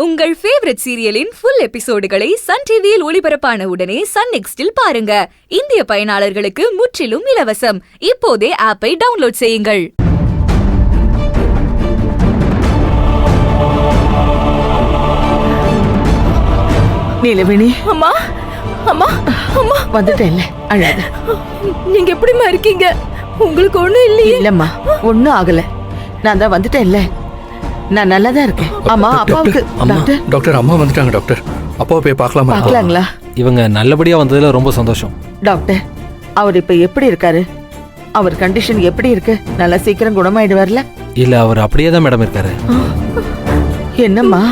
உங்கள் favourite சீரியலின் full எபிசோடுகளை Sun டிவியில் ஒளிபரப்பான உடனே சன் நெக்ஸ்டில் பாருங்க. இந்திய பயனாளர்களுக்கு முற்றிலும் இலவசம். இப்போதே ஆப்பை டவுன்லோட் செய்யுங்கள். நீலவேணி, அம்மா அம்மா அம்மா வந்துட்டேன்ல, அழாத. நீங்க எப்படிமா இருக்கீங்க? உங்களுக்கு ஒண்ணும் இல்லையே? இல்லம்மா, ஒண்ணும் ஆகல. நான் தான் வந்துட்டேன்ல, நான் நல்லா தான் இருக்கேன். ஆமா, அப்பாவுக்கு டாக்டர் டாக்டர் அம்மா வந்துட்டாங்க டாக்டர். அப்பாவை போய் பார்க்கலாமா? பார்க்கலாங்களா? இவங்க நல்லபடியா வந்ததுல ரொம்ப சந்தோஷம். டாக்டர், அவர் இப்ப எப்படி இருக்காரு? அவர் கண்டிஷன் எப்படி இருக்கு? நல்லா சீக்கிரம் குணமாயிடுவார்ல? இல்ல, அவர் அப்படியே தான் மேடம் இருக்காரு. என்னம்மா,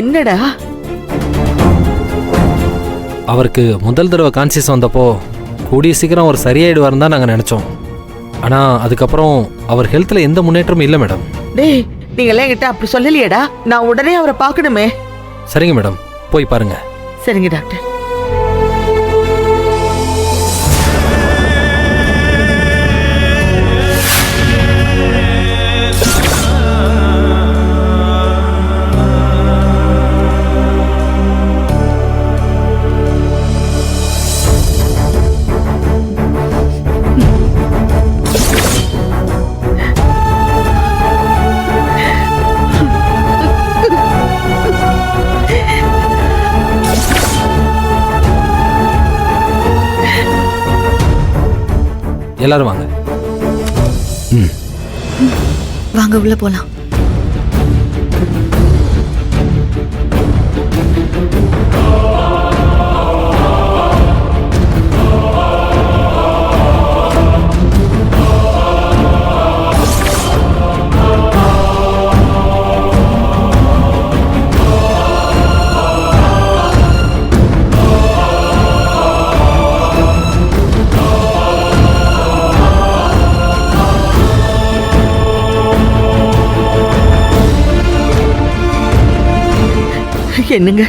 என்னடா? அவருக்கு முதல் தடவை கான்சியஸ் வந்தப்போ கூடிய சீக்கிரம் அவர் சரியாயிடுவார்னு தான் நாங்கள் நினைச்சோம். ஆனா அதுக்கப்புறம் அவர் ஹெல்த்ல எந்த முன்னேற்றமும் இல்லை மேடம். டேய், நீங்களே என்கிட்ட அப்படி சொல்லலையேடா. நான் உடனே அவரை பார்க்கணுமே. சரிங்க மேடம், போய் பாருங்க. சரிங்க டாக்டர். எல்லாரும் வாங்க. வாங்க, உள்ள போலாம். என்னங்க,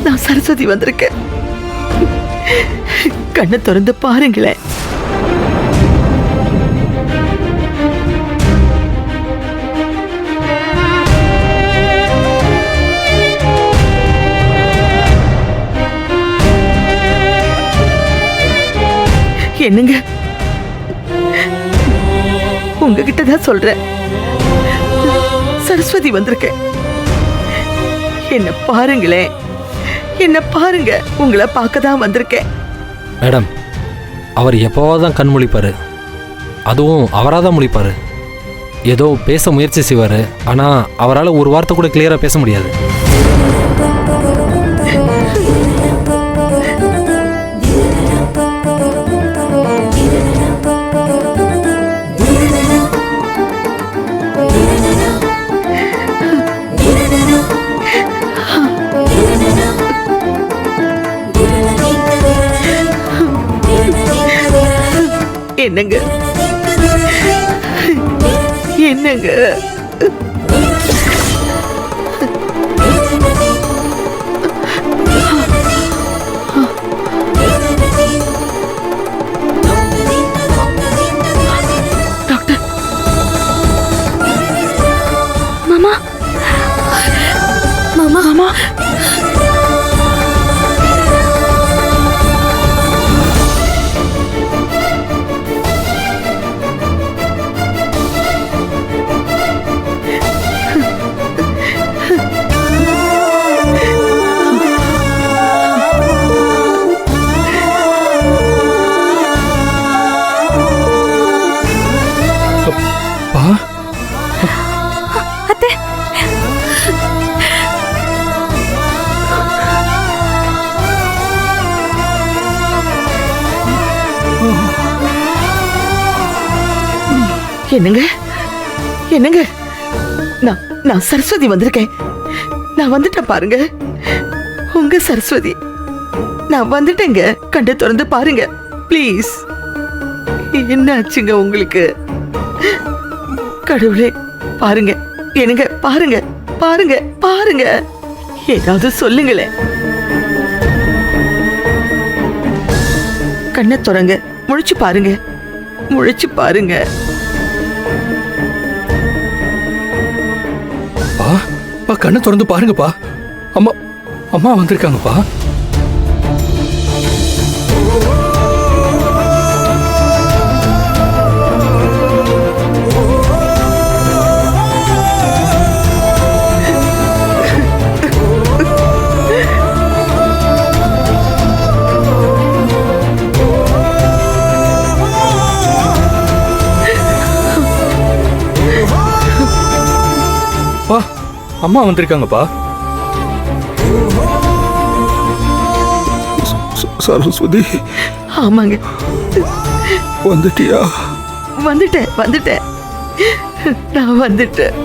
நான் சரஸ்வதி வந்திருக்கேன். கண்ணை திறந்து பாருங்களேன். என்னங்க, உங்ககிட்ட தான் சொல்றேன். சரஸ்வதி வந்திருக்கேன். என்ன பாருங்களேன், என்ன பாருங்க. உங்களை பார்க்க தான் வந்திருக்கேன். மேடம், அவர் எப்போவாது தான் கண் முழிப்பாரு. அதுவும் அவராக தான் முழிப்பாரு. ஏதோ பேச முயற்சி செய்வார். ஆனால் அவரால் ஒரு வார்த்தை கூட கிளியராக பேச முடியாது. என்னங்க, என்னங்க? டாக்டர், மாமா மாமா மாமா என்னங்க, என்னங்க? நான் சரஸ்வதி வந்திருக்கேன். நான் வந்துட்டேன் பாருங்க. உங்க சரஸ்வதி நான் வந்துட்டேங்க. கண்ணை திறந்து பாருங்க ப்ளீஸ். என்ன ஆச்சுங்க உங்களுக்கு? கடவுளே, பாருங்க. என்னங்க, பாருங்க பாருங்க பாருங்க. ஏதாவது சொல்லுங்களேன். கண்ணை திறங்க, முழிச்சு பாருங்க, முழிச்சு பாருங்க. பா பா கண்ணை திறந்து பாருங்கப்பா. அம்மா அம்மா வந்திருக்காங்கப்பா. பா அம்மா வந்திருக்காங்கப்பா. சரஸ்வதி, ஆமாங்க, வந்துட்டியா? வந்துட்டேன் நான் வந்துட்டேன்.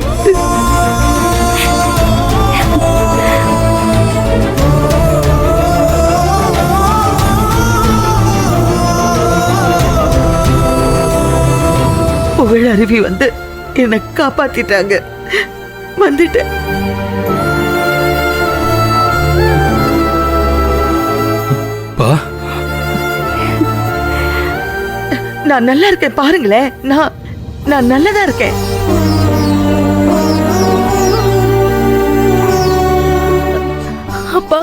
புகழ் அருவி வந்து என்னை காப்பாத்திட்டாங்க. வந்துட்டேன். பா நான் நல்லா இருக்கேன் பாருங்களேன். நான் நல்லதா இருக்கேன். அப்பா,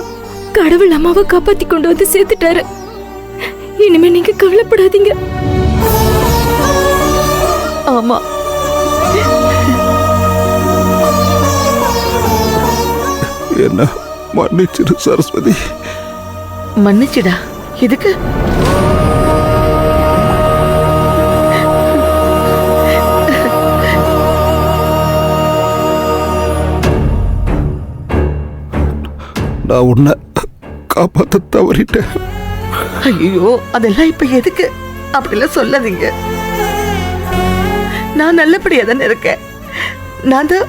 கடவுள் அம்மாவை காப்பாத்தி கொண்டு வந்து சேர்த்துட்டாரு. இனிமே நீங்க கவலைப்படாதீங்க. ஆமா, என்ன மன்னிச்சிரு சரஸ்வதி. மன்னிச்சுடா. இதுக்கு நான் உன்னை காப்பாத்த தவறிட்டேன். ஐயோ, அதெல்லாம் இப்ப எதுக்கு? அப்படிலாம் சொல்லாதீங்க. நான் நல்லபடியா தானே இருக்கேன். நான் தான்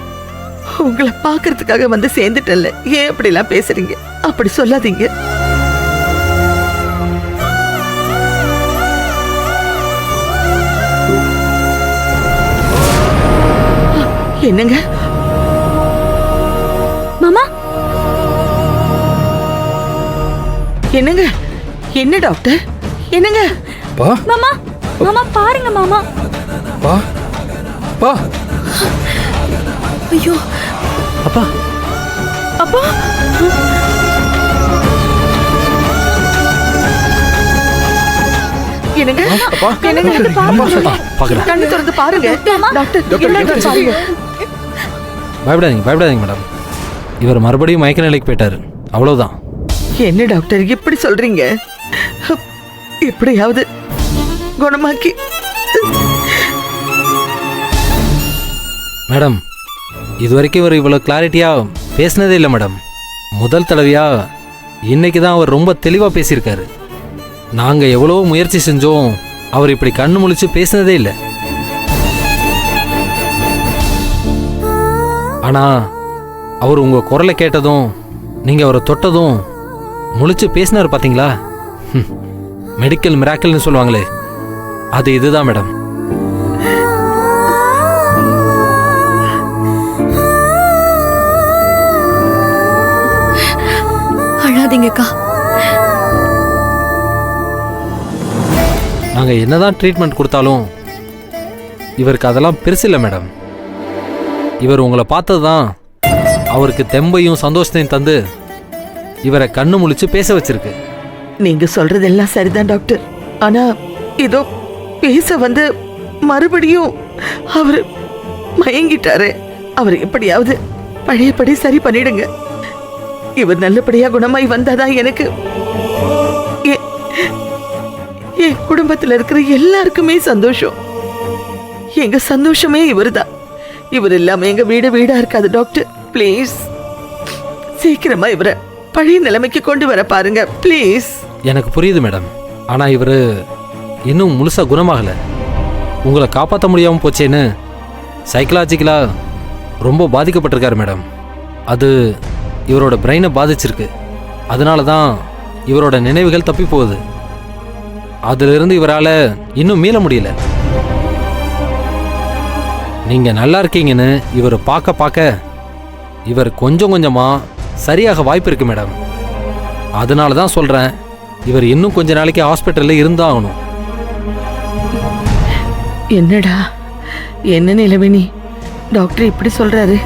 உங்களை பாக்குறதுக்காக வந்து சேர்ந்துட்டேன்ல. ஏன் அப்படிலாம் பேசுறீங்க? அப்படி சொல்லாதீங்க. என்னங்க மாமா, என்னங்க? என்ன டாக்டர்? என்னங்க? பா மாமா, மாமா பாருங்க மாமா. பா பா ஐயோ அப்பா அப்பா, என்னங்க? என்னங்க? பார்க்கலாம். கண்ணு திறந்து பாருங்க டாக்டர். என்னங்க பாருங்க. பயப்படாதீங்க மேடம். இவர் மறுபடியும் மயக்க நிலைக்கு போயிட்டாரு, அவ்வளவுதான். என்ன டாக்டர் இப்படி சொல்றீங்க? எப்படியாவது குணமாக்கி. மேடம், இது வரைக்கும் இவர் இவ்வளோ கிளாரிட்டியாக பேசினதே இல்லை மேடம். முதல் தடவையாக இன்னைக்கு தான் அவர் ரொம்ப தெளிவாக பேசியிருக்காரு. நாங்கள் எவ்வளோ முயற்சி செஞ்சோம், அவர் இப்படி கண்ணு முழிச்சு பேசினதே இல்லை. ஆனால் அவர் உங்கள் குரலை கேட்டதும், நீங்கள் அவரை தொட்டதும் முழிச்சு பேசினார் பார்த்தீங்களா? மெடிக்கல் மிராக்கிள்னு சொல்லுவாங்களே, அது இதுதான் மேடம். அழாதீங்கக்கா. நாங்கள் என்னதான் ட்ரீட்மெண்ட் கொடுத்தாலும் இவருக்கு அதெல்லாம் பெருசு இல்லை மேடம். இவர் உங்களை பார்த்தது தான் அவருக்கு தெம்பையும் சந்தோஷத்தையும் தந்து இவரை கண்ணு முழிச்சு பேச வச்சிருக்கு. நீங்க சொல்றதெல்லாம் சரிதான் டாக்டர். ஆனா இதோ பேச வந்து மறுபடியும் அவரு மயங்கிட்டாரு. அவர் எப்படியாவது பழையபடி சரி பண்ணிடுங்க. இவர் நல்லபடியா குணமாய் வந்தாதான் எனக்கு, என் குடும்பத்துல இருக்கிற எல்லாருக்குமே சந்தோஷம். எங்க சந்தோஷமே இவர்தான். இவர் இல்லாம எங்க வீடா இருக்காது டாக்டர். ப்ளீஸ் சீக்கிரமா இவரை பழைய நிலைமைக்கு கொண்டு வர பாருங்க ப்ளீஸ். எனக்கு புரியுது மேடம், ஆனால் இவர் இன்னும் முழுசாக குணமாகலை. உங்களை காப்பாற்ற முடியாமல் போச்சேன்னு சைக்கலாஜிக்கலாக ரொம்ப பாதிக்கப்பட்டிருக்காரு மேடம். அது இவரோட பிரெயினை பாதிச்சிருக்கு. அதனால தான் இவரோட நினைவுகள் தப்பி போகுது. அதிலிருந்து இவரால் இன்னும் மீள முடியல. நீங்கள் நல்லா இருக்கீங்கன்னு இவர் பார்க்க இவர் கொஞ்சம் கொஞ்சமாக சரியாக வாய்ப்பு இருக்கு மேடம். அதனால தான் சொல்கிறேன், இவர் இன்னும் கொஞ்ச நாளைக்கு ஹாஸ்பிட்டலில் இருந்தாகணும். என்னடா, என்ன நிலைமை? நீ டாக்டர் இப்படி சொல்றாரு?